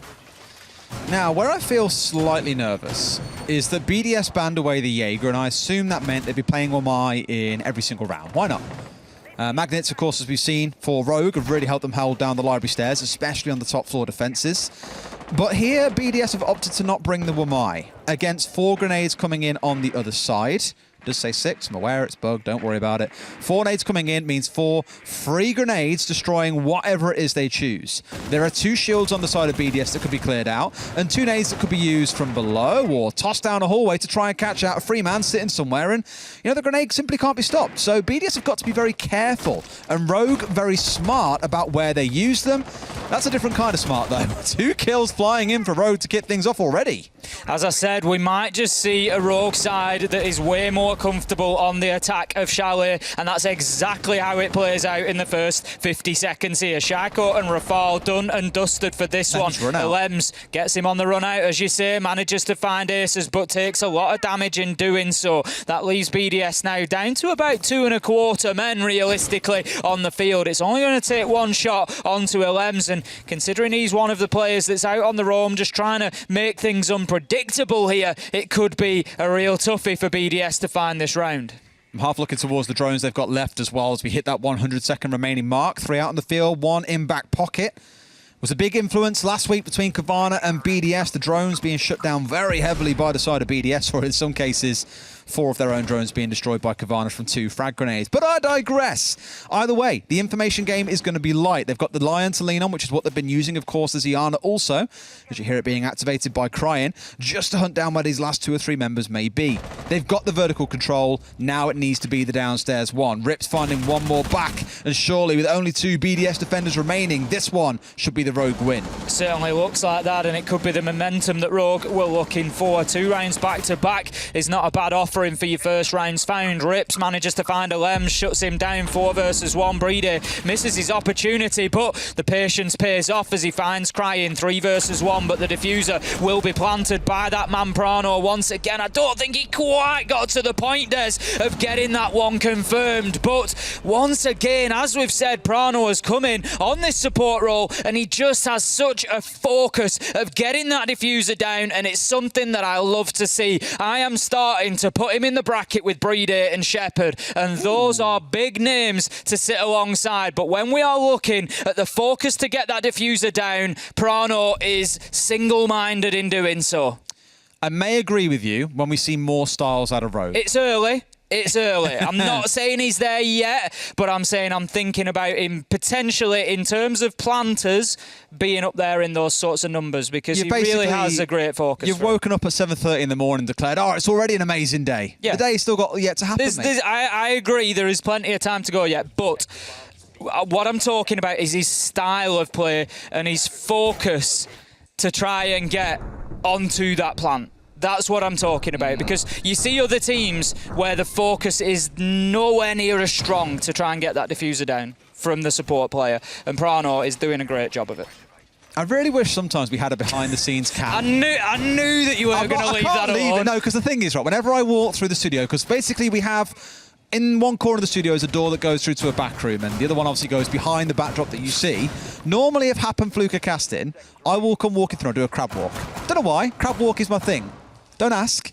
Now, where I feel slightly nervous is that BDS banned away the Jaeger, and I assume that meant they'd be playing Wamai in every single round. Why not? Magnets, of course, as we've seen for Rogue, have really helped them hold down the library stairs, especially on the top floor defences. But here, BDS have opted to not bring the Wamai against 4 grenades coming in on the other side. It does say 6, I'm aware it's bugged, don't worry about it. 4 nades coming in means 4 free grenades destroying whatever it is they choose. There are 2 shields on the side of BDS that could be cleared out, and 2 nades that could be used from below or tossed down a hallway to try and catch out a free man sitting somewhere, and you know, the grenade simply can't be stopped. So BDS have got to be very careful, and Rogue very smart about where they use them. That's a different kind of smart though. 2 kills flying in for Rogue to kick things off already. As I said, we might just see a Rogue side that is way more comfortable on the attack of Chalet, and that's exactly how it plays out in the first 50 seconds here. Shaiko and Rafal done and dusted for this one. Lems gets him on the run out, as you say, manages to find aces, but takes a lot of damage in doing so. That leaves BDS now down to about 2.25 men, realistically, on the field. It's only going to take 1 shot onto Lems, and considering he's one of the players that's out on the roam, just trying to make things unpredictable here, it could be a real toughie for BDS to find this round. I'm half looking towards the drones they've got left as well as we hit that 100-second remaining mark. 3 out in the field, 1 in back pocket. Was a big influence last week between Kavana and BDS. The drones being shut down very heavily by the side of BDS, or in some cases 4 of their own drones being destroyed by Kavana from 2 frag grenades. But I digress. Either way, the information game is going to be light. They've got the Lion to lean on, which is what they've been using, of course, as Iana also, as you hear it being activated by Cryin, just to hunt down where these last 2 or 3 members may be. They've got the vertical control. Now it needs to be the downstairs one. Rip's finding 1 more back, and surely with only 2 BDS defenders remaining, this one should be the Rogue win. Certainly looks like that, and it could be the momentum that Rogue were looking for. 2 rounds back to back is not a bad offering for your first rounds found. Rips manages to find a Lem, shuts him down. 4 versus 1. Breeder misses his opportunity, but the patience pays off as he finds Cryin. 3 versus 1, but the diffuser will be planted by that man Prano once again. I don't think he quite got to the point, Des, of getting that one confirmed, but once again, as we've said, Prano has come in on this support role, and he just has such a focus of getting that diffuser down, and it's something that I love to see. I am starting to put him in the bracket with Breeder and Shepherd, and those are big names to sit alongside, but when we are looking at the focus to get that diffuser down, Prano is single-minded in doing so. I may agree with you when we see more styles out of Rogue. It's early. It's early. I'm not saying he's there yet, but I'm saying I'm thinking about him potentially in terms of planters being up there in those sorts of numbers, because he really has a great focus. You've woken up at 7:30 in the morning and declared, oh, it's already an amazing day. Yeah. The day's still got yet to happen, mate. I agree, there is plenty of time to go yet, but what I'm talking about is his style of play and his focus to try and get onto that plant. That's what I'm talking about, because you see other teams where the focus is nowhere near as strong to try and get that diffuser down from the support player, and Prano is doing a great job of it. I really wish sometimes we had a behind-the-scenes cam. I knew that you weren't going to leave that alone. No, because the thing is, right, whenever I walk through the studio, because basically we have, in one corner of the studio is a door that goes through to a back room, and the other one obviously goes behind the backdrop that you see. Normally, if Hap and Fluke are casting, I will come walking through and do a crab walk. Don't know why, crab walk is my thing. Don't ask.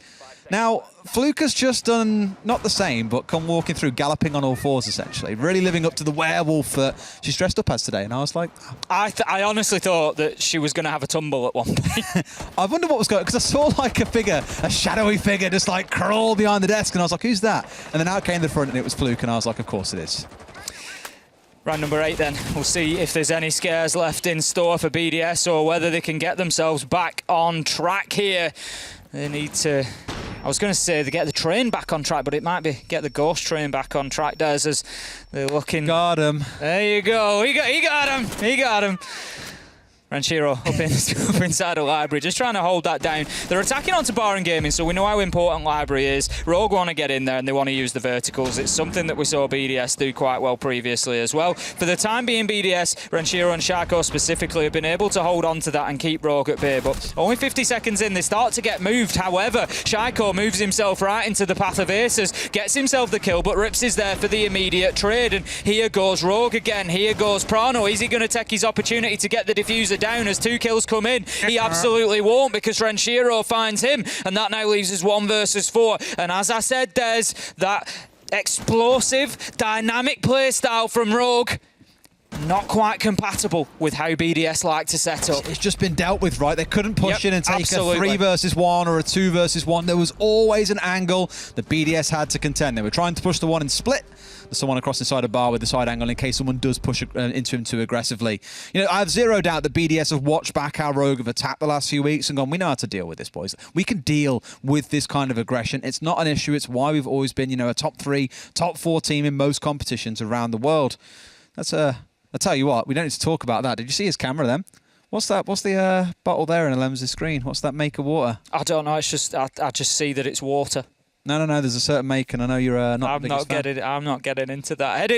Now, Fluke has just done not the same, but come walking through, galloping on all fours, essentially. Really living up to the werewolf that she's dressed up as today. And I was like... I honestly thought that she was going to have a tumble at one point. I wonder what was going on, because I saw like a figure, a shadowy figure, just like crawl behind the desk, and I was like, who's that? And then out came the front, and it was Fluke, and I was like, of course it is. Round number 8 then. We'll see if there's any scares left in store for BDS or whether they can get themselves back on track here. They need to... I was going to say they get the train back on track, but it might be get the ghost train back on track, Des, as they're looking... Got him. There you go. He got him. He got him. Ranchiro up inside the library, just trying to hold that down. They're attacking onto Bar and Gaming, so we know how important library is. Rogue want to get in there and they want to use the verticals. It's something that we saw BDS do quite well previously as well. For the time being, BDS, Ranchiro and Sharko specifically have been able to hold on to that and keep Rogue at bay, but only 50 seconds in, they start to get moved. However, Sharko moves himself right into the path of Aces, gets himself the kill, but Rips is there for the immediate trade, and here goes Rogue again. Here goes Prano. Is he going to take his opportunity to get the diffuser down as 2 kills come in? He absolutely won't, because Ranchiro finds him, and that now leaves us 1 versus 4. And as I said, there's that explosive, dynamic play style from Rogue. Not quite compatible with how BDS like to set up. It's just been dealt with, right? They couldn't push in and take absolutely. a 3 versus 1 or a 2 versus 1. There was always an angle that BDS had to contend. They were trying to push the 1 and split. There's someone across inside a bar with the side angle in case someone does push into him too aggressively. You know, I have zero doubt that BDS have watched back how Rogue have attacked the last few weeks and gone, we know how to deal with this, boys. We can deal with this kind of aggression. It's not an issue. It's why we've always been, you know, a top 3, top 4 team in most competitions around the world. That's I'll tell you what, we don't need to talk about that. Did you see his camera then? What's that? What's the bottle there in Alem's screen? What's that make of water? I don't know. It's just I just see that it's water. No. There's a certain make, and I know you're not. I'm not getting into that.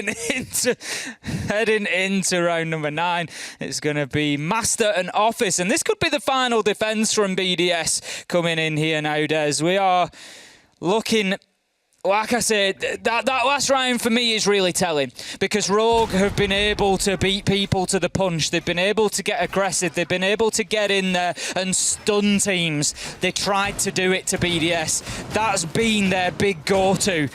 Heading into round number 9. It's going to be Master and Office, and this could be the final defense from BDS coming in here now, Des. We are looking. Like I said, that last round for me is really telling, because Rogue have been able to beat people to the punch. They've been able to get aggressive. They've been able to get in there and stun teams. They tried to do it to BDS. That's been their big go-to.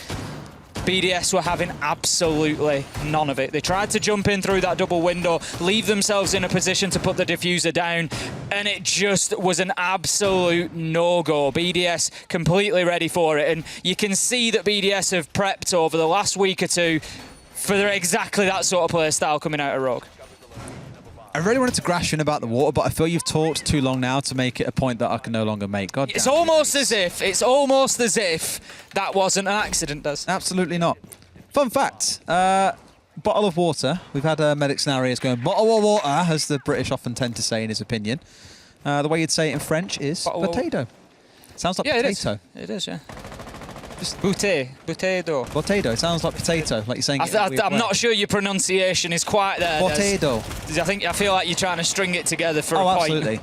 BDS were having absolutely none of it. They tried to jump in through that double window, leave themselves in a position to put the diffuser down, and it just was an absolute no-go. BDS completely ready for it, and you can see that BDS have prepped over the last week or 2 for exactly that sort of play style coming out of Rogue. I really wanted to grash in about the water, but I feel you've talked too long now to make it a point that I can no longer make. God damn. It's almost as if that wasn't an accident, does? Absolutely not. Fun fact, bottle of water. We've had medic scenarios going, bottle of water, as the British often tend to say in his opinion. The way you'd say it in French is potato. Sounds like potato. It is, yeah. Potato. Potato. It sounds like potato, like you're saying. I'm not sure your pronunciation is quite there. Potato. I feel like you're trying to string it together for a point. Absolutely.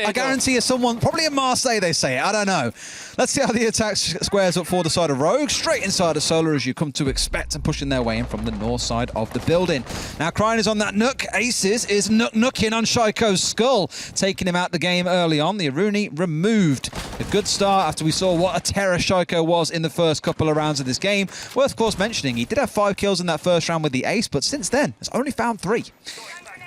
I guarantee you someone, probably in Marseille they say it, I don't know. Let's see how the attack squares up for the side of Rogue. Straight inside of Solar as you come to expect, and pushing their way in from the north side of the building. Now Cryin is on that nook. Aces is nooking on Shaiko's skull, taking him out the game early on. The Aruni removed. A good start after we saw what a terror Shaiko was in the first couple of rounds of this game. Worth, of course, mentioning, he did have 5 kills in that first round with the ace, but since then has only found 3.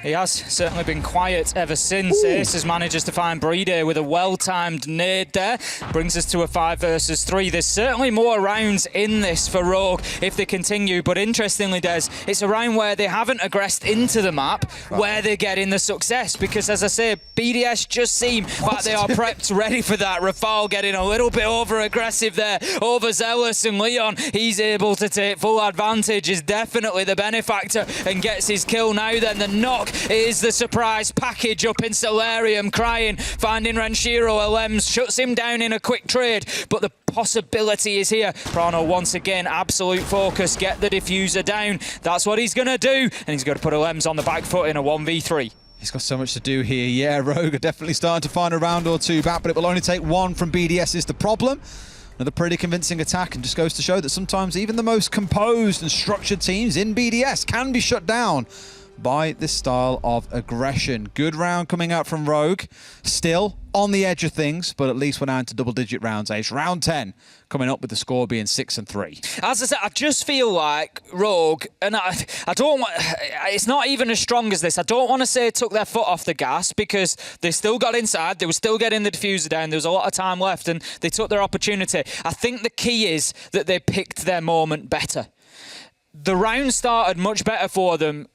He has certainly been quiet ever since. Aces manages to find Playday with a well-timed nade there. Brings us to a 5 versus 3. There's certainly more rounds in this for Rogue if they continue, but interestingly, Des, it's a round where they haven't aggressed into the map, where they're getting the success, because as I say, BDS just seem like they are prepped, ready for that. Rafal getting a little bit over-aggressive there, overzealous, and Leon, he's able to take full advantage, is definitely the benefactor, and gets his kill now. Then the knock is the surprise package up in Solarium. Cryin, finding Ranchiro. Alems shuts him down in a quick trade, but the possibility is here. Prano once again, absolute focus, get the diffuser down. That's what he's going to do, and he's going to put Alems on the back foot in a 1v3. He's got so much to do here. Yeah, Rogue are definitely starting to find a round or 2 back, but it will only take 1 from BDS is the problem. Another pretty convincing attack, and just goes to show that sometimes even the most composed and structured teams in BDS can be shut down by this style of aggression. Good round coming out from Rogue. Still on the edge of things, but at least we're down to double-digit rounds. Ace. Round 10 coming up with the score being 6-3. As I said, I just feel like Rogue, and I don't want, it's not even as strong as this. I don't want to say took their foot off the gas, because they still got inside. They were still getting the diffuser down. There was a lot of time left, and they took their opportunity. I think the key is that they picked their moment better. The round started much better for them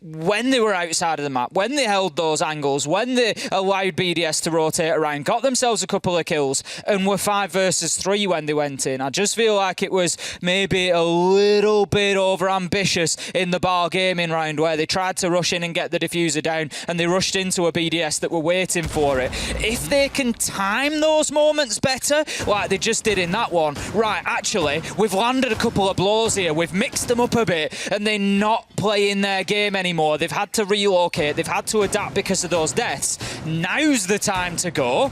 when they were outside of the map, when they held those angles, when they allowed BDS to rotate around, got themselves a couple of kills, and were 5 versus 3 when they went in. I just feel like it was maybe a little bit over-ambitious in the bar gaming round, where they tried to rush in and get the diffuser down, and they rushed into a BDS that were waiting for it. If they can time those moments better, like they just did in that one, right, actually, we've landed a couple of blows here, we've mixed them up a bit, and they're not playing their game anymore. They've had to relocate, they've had to adapt because of those deaths. Now's the time to go.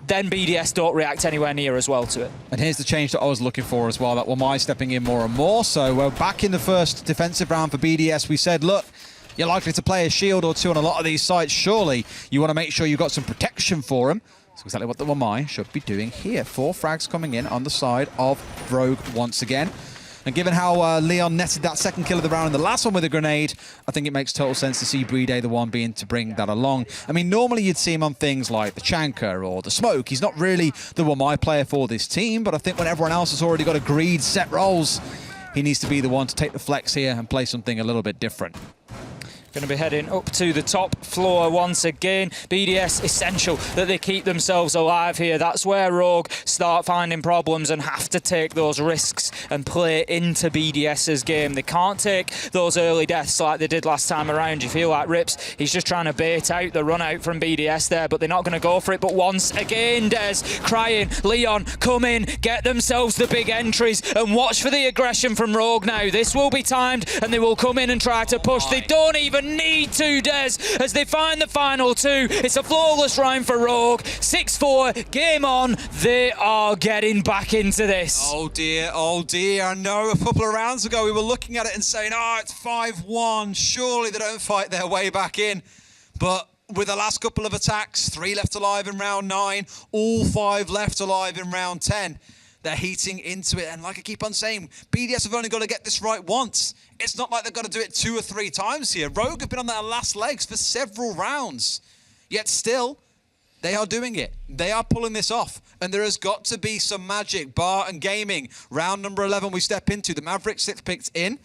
Then BDS don't react anywhere near as well to it. And here's the change that I was looking for as well, that Wamai stepping in more and more. So we're back in the first defensive round for BDS. We said, look, you're likely to play a shield or two on a lot of these sites. Surely you want to make sure you've got some protection for them. That's exactly what the Wamai should be doing here. 4 frags coming in on the side of Rogue once again. And given how Leon netted that second kill of the round and the last one with a grenade, I think it makes total sense to see Playday the one being to bring that along. I mean, normally you'd see him on things like the Chanker or the Smoke. He's not really the Wamai player for this team, but I think when everyone else has already got agreed set roles, he needs to be the one to take the flex here and play something a little bit different. Going to be heading up to the top floor once again. BDS, essential that they keep themselves alive here. That's where Rogue start finding problems and have to take those risks and play into BDS's game. They can't take those early deaths like they did last time around. You feel like Rips, he's just trying to bait out the run out from BDS there, but they're not going to go for it. But once again, Des crying, Leon, come in, get themselves the big entries, and watch for the aggression from Rogue now. This will be timed, and they will come in and try to push. They don't even need to, Des, as they find the final 2. It's a flawless round for Rogue. 6-4, game on. They are getting back into this. Oh dear, oh dear. I know a couple of rounds ago we were looking at it and saying, oh, it's 5-1. Surely they don't fight their way back in. But with the last couple of attacks, 3 left alive in round 9, all 5 left alive in round 10. They're heating into it, and like I keep on saying, BDS have only got to get this right once. It's not like they've got to do it 2 or 3 times here. Rogue have been on their last legs for several rounds, yet still, they are doing it. They are pulling this off, and there has got to be some magic. Bar and Gaming, round number 11 we step into. The Maverick 6 picked in.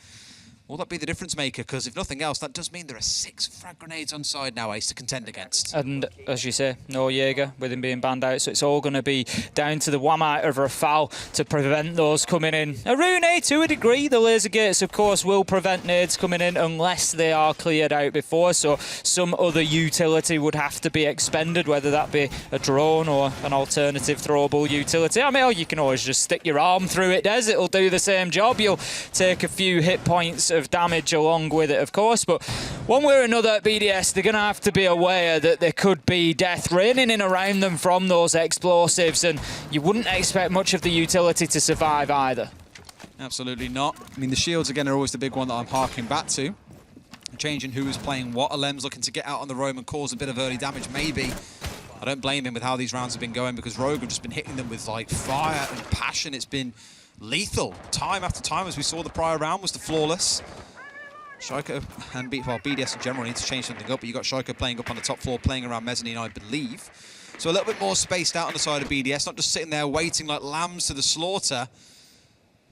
Will that be the difference maker? Because if nothing else, that does mean there are 6 frag grenades on side now, Ace, to contend against. And as you say, no Jaeger with him being banned out, so it's all going to be down to the Wamai of Rafal to prevent those coming in. Arune, to a degree, the laser gates, of course, will prevent nades coming in unless they are cleared out before, so some other utility would have to be expended, whether that be a drone or an alternative throwable utility. I mean, you can always just stick your arm through it, Des. It'll do the same job. You'll take a few hit points of damage along with it, of course, but one way or another at BDS, they're going to have to be aware that there could be death raining in around them from those explosives, and you wouldn't expect much of the utility to survive either. Absolutely not. I mean, the shields, again, are always the big one that I'm harking back to. Changing who is playing what. Alem's looking to get out on the roam and cause a bit of early damage, maybe. I don't blame him with how these rounds have been going, because Rogue have just been hitting them with, like, fire and passion. It's been lethal time after time, as we saw the prior round was the flawless. Shiko and BDS in general need to change something up, but you got Shiko playing up on the top floor, playing around mezzanine, I believe. So a little bit more spaced out on the side of BDS, not just sitting there waiting like lambs to the slaughter.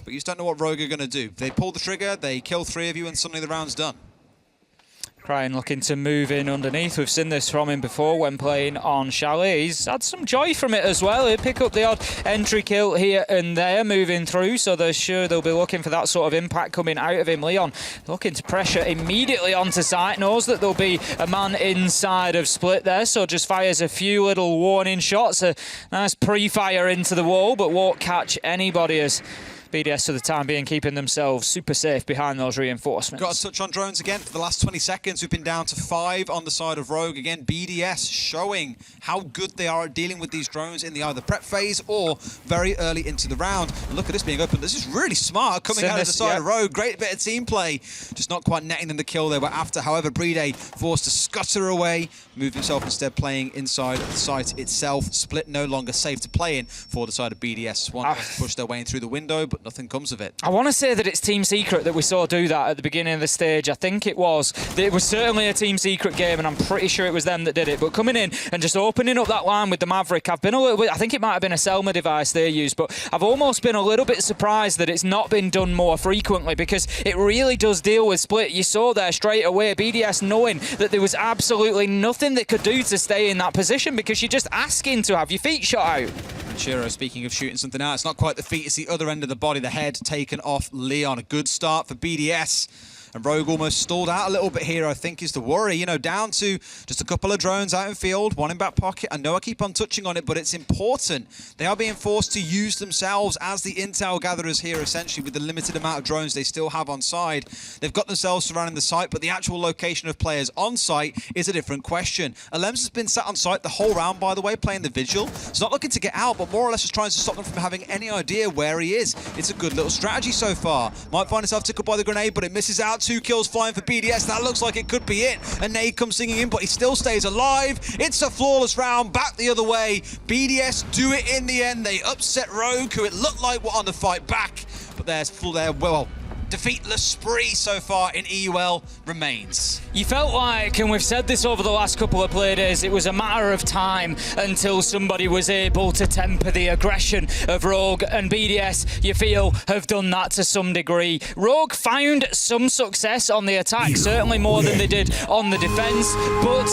But you just don't know what Rogue are going to do. They pull the trigger, they kill 3 of you, and suddenly the round's done. Crying looking to move in underneath. We've seen this from him before when playing on Chalet. He's had some joy from it as well. He'll pick up the odd entry kill here and there moving through, so they're sure they'll be looking for that sort of impact coming out of him. Leon looking to pressure immediately onto site, knows that there'll be a man inside of Split there, so just fires a few little warning shots. A nice pre-fire into the wall, but won't catch anybody as BDS for the time being keeping themselves super safe behind those reinforcements. Got to touch on drones again for the last 20 seconds. We've been down to 5 on the side of Rogue. Again, BDS showing how good they are at dealing with these drones in the either prep phase or very early into the round. And look at this being open. This is really smart coming out of the side of Rogue. Great bit of team play. Just not quite netting them the kill they were after. However, Playday forced to scutter away, moved himself instead playing inside of the site itself. Split no longer safe to play in for the side of BDS. One push their way in through the window, but nothing comes of it. I want to say that it's Team Secret that we saw do that at the beginning of the stage. I think it was. It was certainly a Team Secret game, and I'm pretty sure it was them that did it. But coming in and just opening up that line with the Maverick, I've been a little bit, I think it might have been a Selma device they used, but I've almost been a little bit surprised that it's not been done more frequently, because it really does deal with Split. You saw there straight away, BDS knowing that there was absolutely nothing they could do to stay in that position, because you're just asking to have your feet shot out. Chiro, speaking of shooting something out, it's not quite the feet, it's the other end of the body, the head taken off Leon. A good start for BDS. And Rogue almost stalled out a little bit here, I think, is the worry. You know, down to just a couple of drones out in field, one in back pocket. I know I keep on touching on it, but it's important. They are being forced to use themselves as the intel gatherers here, essentially, with the limited amount of drones they still have on side. They've got themselves surrounding the site, but the actual location of players on site is a different question. Alems has been sat on site the whole round, by the way, playing the vigil. He's not looking to get out, but more or less just trying to stop them from having any idea where he is. It's a good little strategy so far. Might find himself tickled by the grenade, but it misses out. 2 kills flying for BDS. That looks like it could be it. A nade comes singing in, but he still stays alive. It's a flawless round. Back the other way. BDS do it in the end. They upset Rogue, who it looked like were on the fight back. But well, defeatless spree so far in EUL remains. You felt like, and we've said this over the last couple of Playdays, it was a matter of time until somebody was able to temper the aggression of Rogue, and BDS, you feel, have done that to some degree. Rogue found some success on the attack, certainly more than they did on the defense, but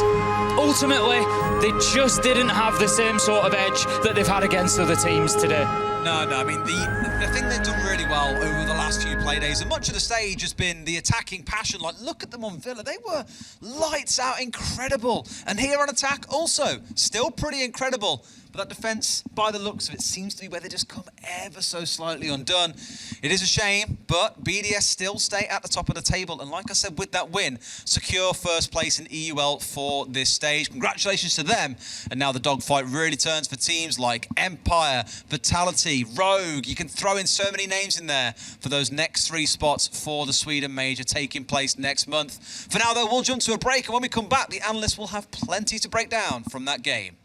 ultimately, they just didn't have the same sort of edge that they've had against other teams today. No, I mean, the thing they've done really well over the last few Playdays, and much of the stage has been the attacking passion. Like, look at them on Villa. They were lights out incredible. And here on attack, also, still pretty incredible. But that defense, by the looks of it, seems to be where they just come ever so slightly undone. It is a shame, but BDS still stay at the top of the table. And like I said, with that win, secure first place in EUL for this stage. Congratulations to them. And now the dogfight really turns for teams like Empire, Vitality, Rogue. You can throw in so many names in there for those next 3 spots for the Sweden Major taking place next month. For now, though, we'll jump to a break. And when we come back, the analysts will have plenty to break down from that game.